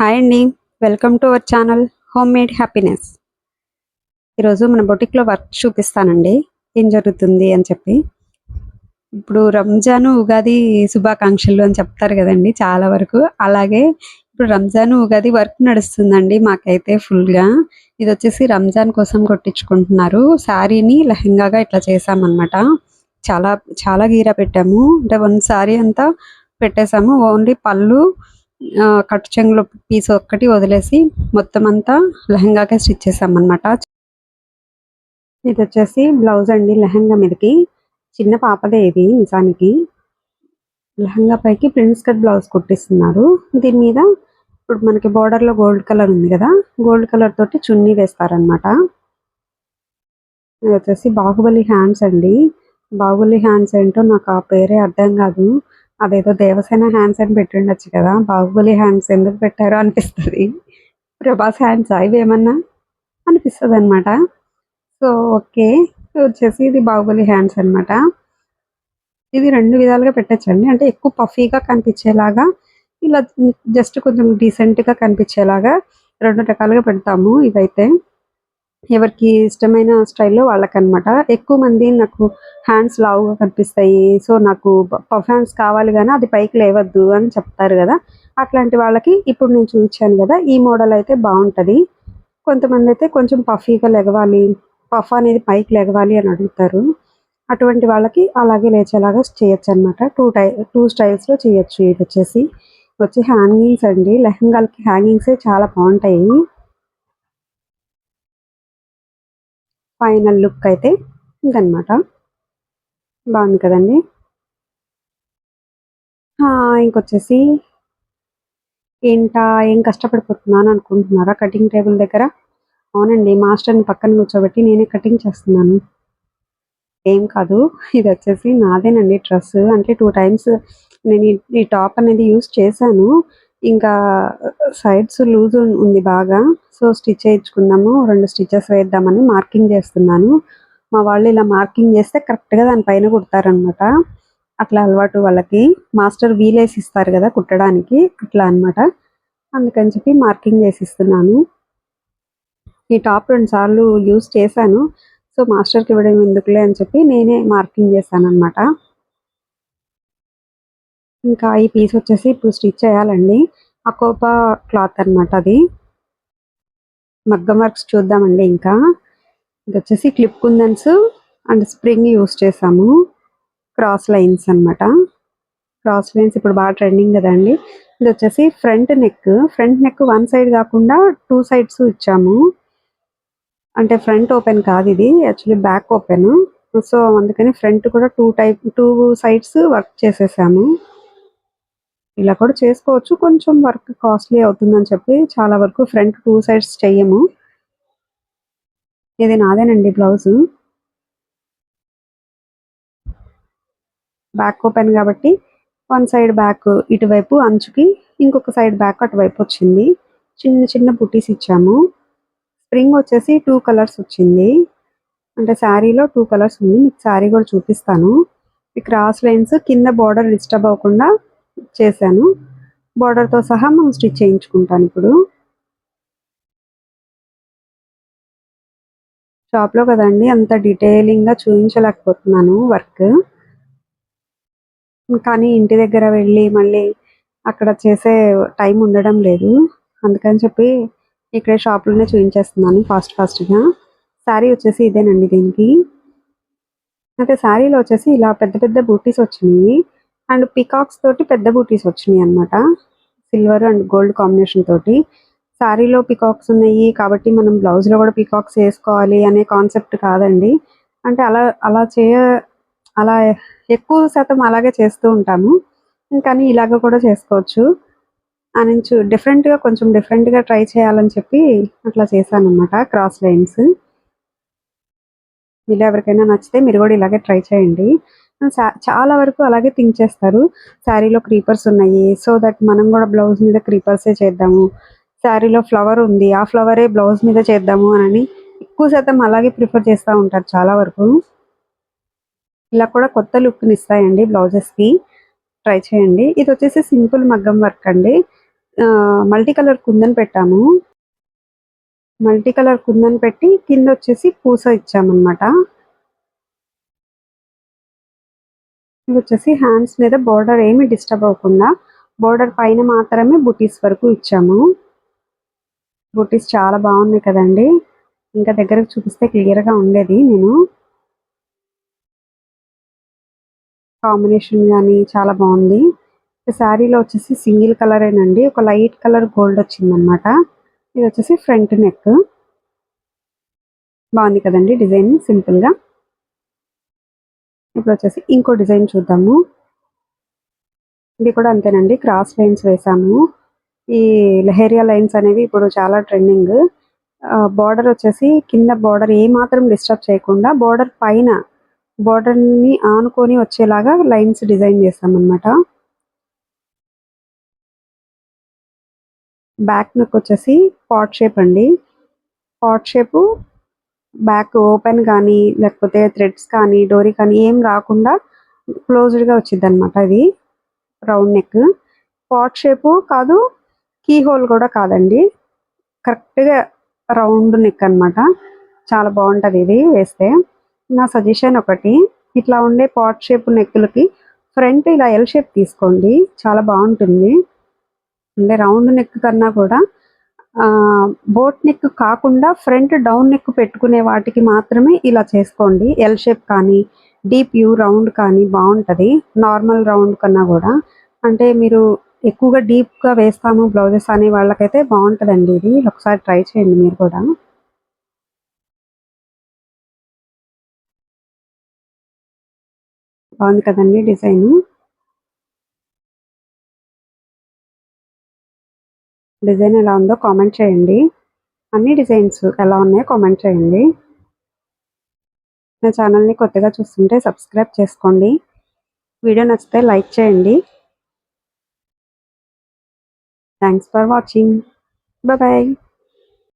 Hi అండి. Welcome to our channel home made happiness. ఈరోజు మన బొటిక్‌లో వర్క్ చూపిస్తానండి. ఏం జరుగుతుంది అని చెప్పి. ఇప్పుడు రంజాను, ఉగాది శుభాకాంక్షలు అని చెప్తారు గదండీ చాలా వరకు. అలాగే ఇప్పుడు రంజాను, ఉగాది వర్క్ నడుస్తుందండి మాకైతే ఫుల్‌గా. ఇదొచ్చేసి రంజాన్ కోసం కొట్టించుకుంటున్నారు. శారీని లెహెంగాగా ఇట్లా చేశామనమాట. చాలా చాలా గీర పెట్టాము. అంటే వన్ శారీ అంతా పెట్టేసాము. ఓన్లీ పళ్ళు కట్ చెంగులో పీస్ ఒక్కటి వదిలేసి మొత్తం అంతా లెహంగాకే స్టిచ్ చేసామన్నమాట. ఇది వచ్చేసి బ్లౌజ్ అండి లెహంగా మీదకి. చిన్న పాపదే ఇది నిజానికి. లెహంగా పైకి ప్రిన్స్ కట్ బ్లౌజ్ కుట్టిస్తున్నారు. దీని మీద ఇప్పుడు మనకి బోర్డర్లో గోల్డ్ కలర్ ఉంది కదా, గోల్డ్ కలర్ తోటి చున్నీ వేస్తారనమాట. ఇది వచ్చేసి బాహుబలి హ్యాండ్స్ అండి. బాహుబలి హ్యాండ్స్ ఏంటో నాకు ఆ పేరే అర్థం కాదు. అదేదో దేవసేన హ్యాండ్స్ అని పెట్టిండొచ్చు కదా, బాహుబలి హ్యాండ్స్ ఎందుకు పెట్టారో అనిపిస్తుంది. ప్రభాస్ హ్యాండ్స్ ఇవేమన్నా అనిపిస్తుంది అనమాట. సో ఓకే, వచ్చేసి ఇది బాహుబలి హ్యాండ్స్ అనమాట. ఇది రెండు విధాలుగా పెట్టచ్చండి. అంటే ఎక్కువ పఫీగా కనిపించేలాగా, ఇలా జస్ట్ కొంచెం డీసెంట్గా కనిపించేలాగా రెండు రకాలుగా పెడతాము. ఇవైతే ఎవరికి ఇష్టమైన స్టైల్లో వాళ్ళకనమాట. ఎక్కువ మంది నాకు హ్యాండ్స్ లావుగా కనిపిస్తాయి, సో నాకు పఫ్ హ్యాండ్స్ కావాలి కానీ అది పైకి లేవద్దు అని చెప్తారు కదా, అట్లాంటి వాళ్ళకి ఇప్పుడు నేను చూపించాను కదా ఈ మోడల్ అయితే బాగుంటుంది. కొంతమంది అయితే కొంచెం పఫీగా లెగవాలి, పఫ్ అనేది పైకి లెగవాలి అని అడుగుతారు. అటువంటి వాళ్ళకి అలాగే లేచేలాగా చేయొచ్చు అనమాట. టూ స్టైల్స్లో చేయొచ్చు. ఇది వచ్చి హ్యాంగింగ్స్ అండి. లెహంగాలకి హ్యాంగింగ్సే చాలా బాగుంటాయి. ఫైనల్ లుక్ అయితే ఇదనమాట. బాగుంది కదండి. ఇంకొచ్చేసి ఏం కష్టపడిపోతున్నాను అనుకుంటున్నారా కటింగ్ టేబుల్ దగ్గర? అవునండి, మాస్టర్ని పక్కన కూర్చోబెట్టి నేనే కటింగ్ చేస్తున్నాను. ఏం కాదు, ఇది వచ్చేసి నాదేనండి డ్రెస్. అంటే 2 టైమ్స్ నేను ఈ టాప్ అనేది యూస్ చేశాను. ఇంకా సైడ్స్ లూజ్ ఉంది బాగా. సో స్టిచ్ చేయించుకుందాము, 2 స్టిచెస్ వేద్దామని మార్కింగ్ చేస్తున్నాను. మా వాళ్ళు ఇలా మార్కింగ్ చేస్తే కరెక్ట్గా దానిపైన కుడతారనమాట. అట్లా అలవాటు వాళ్ళకి. మాస్టర్ వీలేసి ఇస్తారు కదా కుట్టడానికి, అట్లా అనమాట. అందుకని చెప్పి మార్కింగ్ చేసిస్తున్నాను. ఈ టాప్ 2 సార్లు యూస్ చేశాను. సో మాస్టర్కి ఇవ్వడం ఎందుకులే అని చెప్పి నేనే మార్కింగ్ చేశాను అనమాట. ఇంకా ఈ పీస్ వచ్చేసి ఇప్పుడు స్టిచ్ చేయాలండి. అకోపా క్లాత్ అనమాట అది. మగ్గం వర్క్స్ చూద్దామండి. ఇంకా ఇది వచ్చేసి clip kundans and spring use చేసాము. క్రాస్ లైన్స్ అనమాట. క్రాస్ లైన్స్ ఇప్పుడు బాగా ట్రెండింగ్ కదండి. ఇది వచ్చేసి ఫ్రంట్ నెక్ వన్ సైడ్ కాకుండా 2 సైడ్స్ ఇచ్చాము. అంటే ఫ్రంట్ ఓపెన్ కాదు ఇది, యాక్చువల్లీ బ్యాక్ ఓపెన్. సో అందుకని ఫ్రంట్ కూడా 2 సైడ్స్ వర్క్ చేసేసాము. ఇలా కూడా చేసుకోవచ్చు, కొంచెం వర్క్ కాస్ట్లీ అవుతుందని చెప్పి చాలా వరకు ఫ్రంట్ 2 సైడ్స్ చెయ్యము. ఇది నాదేనండి బ్లౌజు. బ్యాక్ ఓపెన్ కాబట్టి వన్ సైడ్ బ్యాక్ ఇటువైపు అంచుకి, ఇంకొక సైడ్ బ్యాక్ అటువైపు వచ్చింది. చిన్న చిన్న బుటీస్ ఇచ్చాము. స్ప్రింగ్ వచ్చేసి 2 కలర్స్ వచ్చింది. అంటే శారీలో 2 కలర్స్ ఉంది. మీకు శారీ కూడా చూపిస్తాను. ఈ క్రాస్ లైన్స్ కింద బార్డర్ డిస్టర్బ్ అవ్వకుండా చేశాను. బార్డర్తో సహా మనం స్టిచ్ చేయించుకుంటాను. ఇప్పుడు షాప్లో కదండి అంత డీటెయిలింగ్గా చూపించలేకపోతున్నాను వర్క్. కానీ ఇంటి దగ్గర వెళ్ళి మళ్ళీ అక్కడ చేసే టైం ఉండడం లేదు. అందుకని చెప్పి ఇక్కడే షాప్లోనే చూపించేస్తున్నాను ఫాస్ట్గా. శారీ వచ్చేసి ఇదేనండి. దీనికి అయితే శారీలో వచ్చేసి ఇలా పెద్ద పెద్ద బూటీస్ వచ్చినాయి అండ్ పికాక్స్ తోటి పెద్ద బూటీస్ వచ్చినాయి అనమాట. సిల్వర్ అండ్ గోల్డ్ కాంబినేషన్ తోటి శారీలో పికాక్స్ ఉన్నాయి కాబట్టి మనం బ్లౌజ్లో కూడా పికాక్స్ వేసుకోవాలి అనే కాన్సెప్ట్ కాదండి. అంటే అలా ఎక్కువ శాతం అలాగే చేస్తూ ఉంటాము. కానీ ఇలాగ కూడా చేసుకోవచ్చు అని కొంచెం డిఫరెంట్గా ట్రై చేయాలని చెప్పి అట్లా చేశాను అనమాట. క్రాస్ లైన్స్ ఇలా ఎవరికైనా నచ్చితే మీరు కూడా ఇలాగే ట్రై చేయండి. చాలా వరకు అలాగే థింక్ చేస్తారు. శారీలో క్రీపర్స్ ఉన్నాయి, సో దట్ మనం కూడా బ్లౌజ్ మీద క్రీపర్సే చేద్దాము. శారీలో ఫ్లవర్ ఉంది, ఆ ఫ్లవరే బ్లౌజ్ మీద చేద్దాము అని ఎక్కువ శాతం అలాగే ప్రిఫర్ చేస్తూ ఉంటారు చాలా వరకు. ఇలా కూడా కొత్త లుక్ని ఇస్తాయండి బ్లౌజెస్కి. ట్రై చేయండి. ఇది వచ్చేసి సింపుల్ మగ్గం వర్క్ అండి. మల్టీ కలర్ కుందన్ పెట్టాము. మల్టీ కలర్ కుందన్ పెట్టి కిందొచ్చేసి పూస ఇచ్చామనమాట. ఇవొచ్చేసి హ్యాండ్స్ మీద బోర్డర్ ఏమి డిస్టర్బ్ అవ్వకుండా బోర్డర్ పైన మాత్రమే బుటీస్ వరకు ఇచ్చాము. బుటీస్ చాలా బాగున్నాయి కదండి. ఇంకా దగ్గరకు చూపిస్తే క్లియర్గా ఉండేది. నేను కాంబినేషన్ కానీ చాలా బాగుంది. శారీలో వచ్చేసి సింగిల్ కలరేనండి. ఒక లైట్ కలర్ గోల్డ్ వచ్చిందనమాట. ఇది వచ్చేసి ఫ్రంట్ నెక్. బాగుంది కదండి డిజైన్ సింపుల్గా. ఇప్పుడు వచ్చేసి ఇంకో డిజైన్ చూద్దాము. ఇది కూడా అంతేనండి, క్రాస్ లైన్స్ వేసాము. ఈ లెహేరియా లైన్స్ అనేవి ఇప్పుడు చాలా ట్రెండింగ్. బార్డర్ వచ్చేసి కింద బార్డర్ ఏ మాత్రం డిస్టర్బ్ చేయకుండా బార్డర్ పైన బార్డర్ని ఆనుకొని వచ్చేలాగా లైన్స్ డిజైన్ చేస్తామన్నమాట. బ్యాక్ నెక్ వచ్చేసి పాట్ షేప్ అండి. పాట్ షేపు బ్యాక్ ఓపెన్ కానీ లేకపోతే థ్రెడ్స్ కానీ డోరీ కానీ ఏం రాకుండా క్లోజ్డ్గా వచ్చింది అనమాట. ఇది రౌండ్ నెక్. పాట్ షేపు కాదు, కీ హోల్ కూడా కాదండి, కరెక్ట్గా రౌండ్ నెక్ అనమాట. చాలా బాగుంటుంది ఇది వేస్తే. నా సజెషన్ ఒకటి, ఇట్లా ఉండే పాట్ షేప్ నెక్లకి ఫ్రంట్ ఇలా ఎల్ షేప్ తీసుకోండి, చాలా బాగుంటుంది. అంటే రౌండ్ నెక్ కన్నా కూడా బోట్ నెక్ కాకుండా ఫ్రంట్ డౌన్ నెక్ పెట్టుకునే వాటికి మాత్రమే ఇలా చేసుకోండి. ఎల్ షేప్ కానీ డీప్ యూ రౌండ్ కానీ బాగుంటుంది నార్మల్ రౌండ్ కన్నా కూడా. అంటే మీరు ఎక్కువగా డీప్గా వేస్తాము బ్లౌజెస్ అనే వాళ్ళకైతే బాగుంటుందండి ఇది. ఒకసారి ట్రై చేయండి మీరు కూడా. బాగుంది కదండి డిజైన్. డిజైన్ ఎలా ఉందో కామెంట్ చేయండి. అన్ని డిజైన్స్ ఎలా ఉన్నాయో కామెంట్ చేయండి. నా ఛానల్ని కొత్తగా చూస్తుంటే సబ్స్క్రైబ్ చేసుకోండి. వీడియో నచ్చితే లైక్ చేయండి. Thanks for watching. బాయ్.